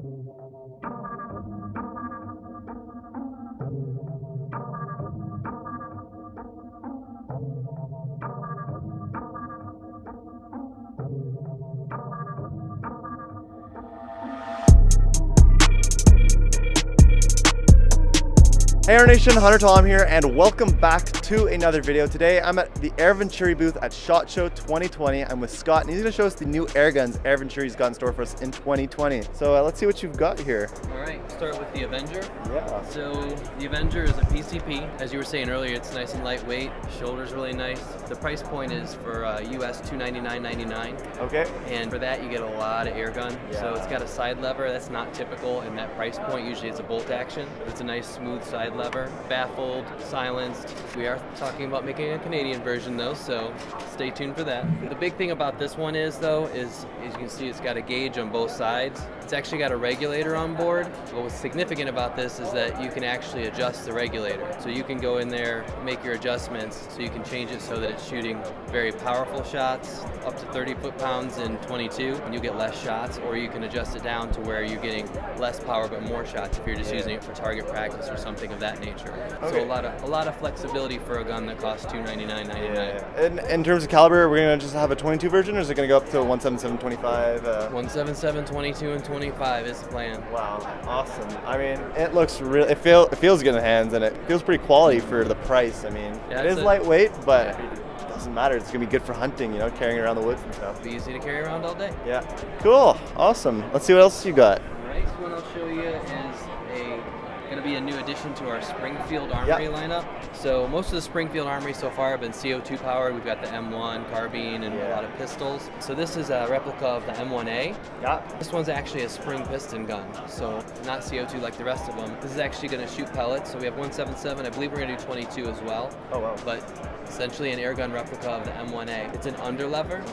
Hey Air Nation, Hunter Tom here, and welcome back to another video. Today I'm at the AirVenturi booth at ShotShow 2020. I'm with Scott, and he's going to show us the new air guns AirVenturi's got in store for us in 2020. So let's see what you've got here. All right, start with the Avenger. Yeah. So the Avenger is a PCP. As you were saying earlier, it's nice and lightweight. Shoulder's really nice. The price point is for US $299.99. Okay. And for that, you get a lot of air gun. Yeah. So it's got a side lever. That's not typical in that price point. Usually it's a bolt action. It's a nice smooth side lever. Baffled, silenced. We are talking about making a Canadian version though, so stay tuned for that. The big thing about this one is as you can see, it's got a gauge on both sides. It's actually got a regulator on board. What's significant about this is that you can actually adjust the regulator. So you can go in there, make your adjustments, so you can change it so that it's shooting very powerful shots, up to 30 foot-pounds in 22, and you get less shots, or you can adjust it down to where you're getting less power but more shots if you're just using it for target practice or something of that nature. Okay. So a lot of flexibility for a gun that costs $299.99. Yeah. And in terms of caliber, we're going to just have a 22 version, or is it going to go up to 177, 25? 177, 22, and 25 is the plan. Wow, awesome. I mean, it looks real. It feels good in the hands, and it feels pretty quality for the price. I mean, yeah, it is lightweight, but it doesn't matter. It's gonna be good for hunting, you know, carrying it around the woods and stuff. It'll be easy to carry around all day. Yeah. Cool. Awesome. Let's see what else you got. The next one I'll show you is going to be a new addition to our Springfield Armory lineup. So most of the Springfield Armory so far have been CO2 powered. We've got the M1, Carbine, and a lot of pistols. So this is a replica of the M1A. Yeah. This one's actually a spring piston gun, so not CO2 like the rest of them. This is actually going to shoot pellets. So we have 177. I believe we're going to do 22 as well. Oh wow. But essentially an air gun replica of the M1A. It's an underlever,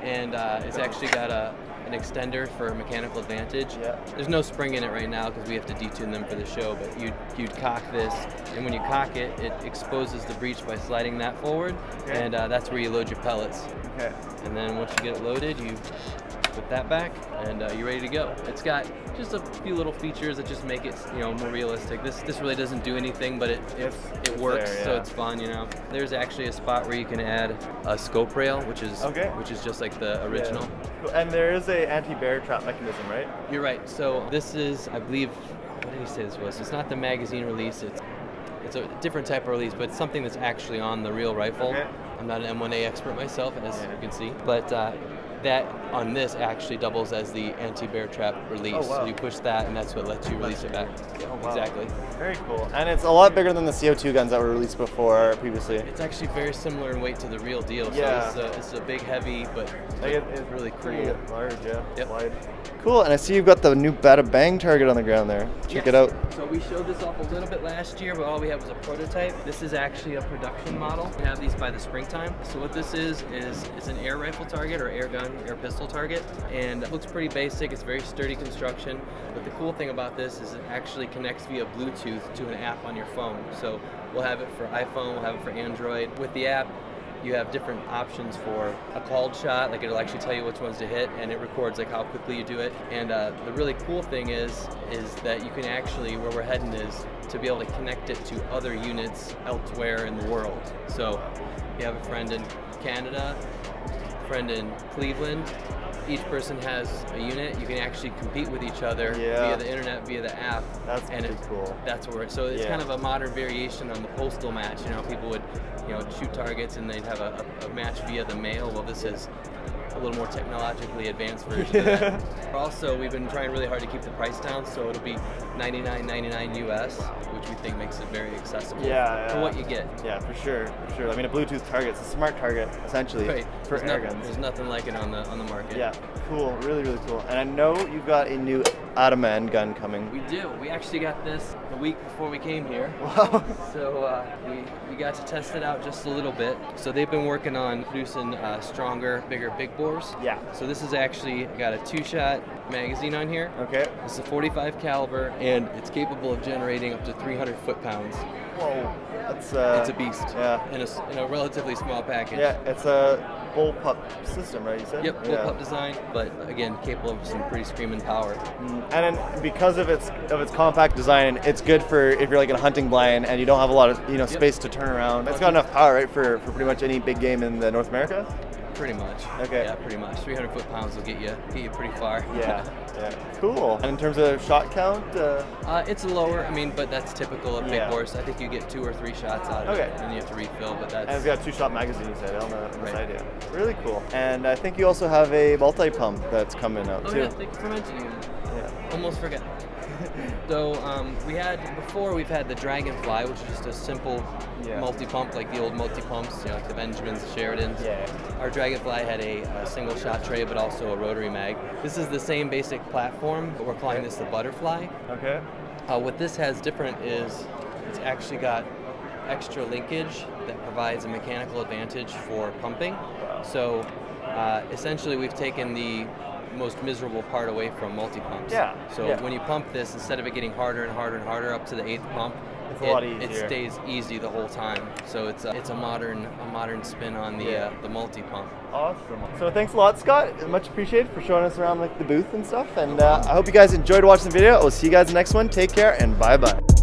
and it's actually got an extender for mechanical advantage. Yeah. There's no spring in it right now because we have to detune them for the show, but you'd cock this, and when you cock it, it exposes the breech by sliding that forward, and that's where you load your pellets. Okay. And then once you get it loaded, you put that back, and you're ready to go. It's got just a few little features that just make it, you know, more realistic. This really doesn't do anything, but it works, there, so it's fun, you know. There's actually a spot where you can add a scope rail, which is just like the original. Yeah. And there is a anti-bear trap mechanism, right? You're right. So this is, I believe, what did he say this was? It's not the magazine release. It's a different type of release, but it's something that's actually on the real rifle. Okay. I'm not an M1A expert myself, as you can see, but that on this actually doubles as the anti-bear trap release. Oh, wow. So you push that, and that's what lets you release it back. Oh, wow. Exactly. Very cool. And it's a lot bigger than the CO2 guns that were released previously. It's actually very similar in weight to the real deal. Yeah. So it's a big, heavy, but it's really cool. Pretty large, yeah. Yep. Wide. Cool. And I see you've got the new Bada Bang target on the ground there. Check it out. So we showed this off a little bit last year, but all we had was a prototype. This is actually a production model. We have these by the springtime. So what this is it's an air rifle target or air gun, air pistol target, and it looks pretty basic. It's very sturdy construction, but the cool thing about this is it actually connects via Bluetooth to an app on your phone. So we'll have it for iPhone, we'll have it for Android. With the app, you have different options for a called shot, like it'll actually tell you which ones to hit, and it records like how quickly you do it. And the really cool thing is that you can actually, where we're heading is to be able to connect it to other units elsewhere in the world. So you have a friend in Canada, a friend in Cleveland. Each person has a unit. You can actually compete with each other via the internet, via the app. That's pretty cool. That's where so it's kind of a modern variation on the postal match. You know, people would, you know, shoot targets and they'd have a match via the mail. Well, this is a little more technologically advanced version of that. Also, we've been trying really hard to keep the price down, so it'll be $99.99 US, which we think makes it very accessible for what you get. Yeah, for sure, for sure. I mean, a Bluetooth target's a smart target, essentially, for air guns. There's nothing like it on the market. Yeah, cool, really, really cool. And I know you've got a new Ottoman gun coming. We do. We actually got this a week before we came here. Wow. So we got to test it out just a little bit. So they've been working on producing stronger, bigger big bores. Yeah. So this is actually got a 2-shot magazine on here. Okay. This is a 45 caliber, and it's capable of generating up to 300 foot-pounds. Whoa. That's it's a beast. Yeah. In a relatively small package. Yeah. bullpup system, right? You said. Yep, bullpup design, but again, capable of some pretty screaming power. And then because of its compact design, it's good for if you're like in a hunting blind and you don't have a lot of space to turn around. It's got enough power, right, for pretty much any big game in North America. Pretty much. Okay. Yeah, pretty much. 300 foot-pounds will get you pretty far. Yeah. Cool. And in terms of shot count, it's lower. I mean, but that's typical of big bores. I think you get 2 or 3 shots out of it, and then you have to refill. But that's. And it's got 2-shot magazine, you said, on the side. Yeah. Really cool. And I think you also have a multi-pump that's coming out too. Yeah. Thank you for mentioning it. Yeah. Almost forget. So we've had the Dragonfly, which is just a simple multi-pump, like the old multi-pumps, like the Benjamins, the Sheridans. Yeah. Our Dragonfly had a single shot tray, but also a rotary mag. This is the same basic platform, but we're calling this the Butterfly. Okay. What this has different is it's actually got extra linkage that provides a mechanical advantage for pumping. So essentially we've taken the most miserable part away from multi-pumps. So when you pump this, instead of it getting harder and harder and harder up to the 8th pump, it's a lot easier. It stays easy the whole time. So it's a modern spin on the multi-pump. Awesome. So thanks a lot, Scott. Much appreciated for showing us around like the booth and stuff. And I hope you guys enjoyed watching the video. We'll see you guys in the next one. Take care and bye-bye.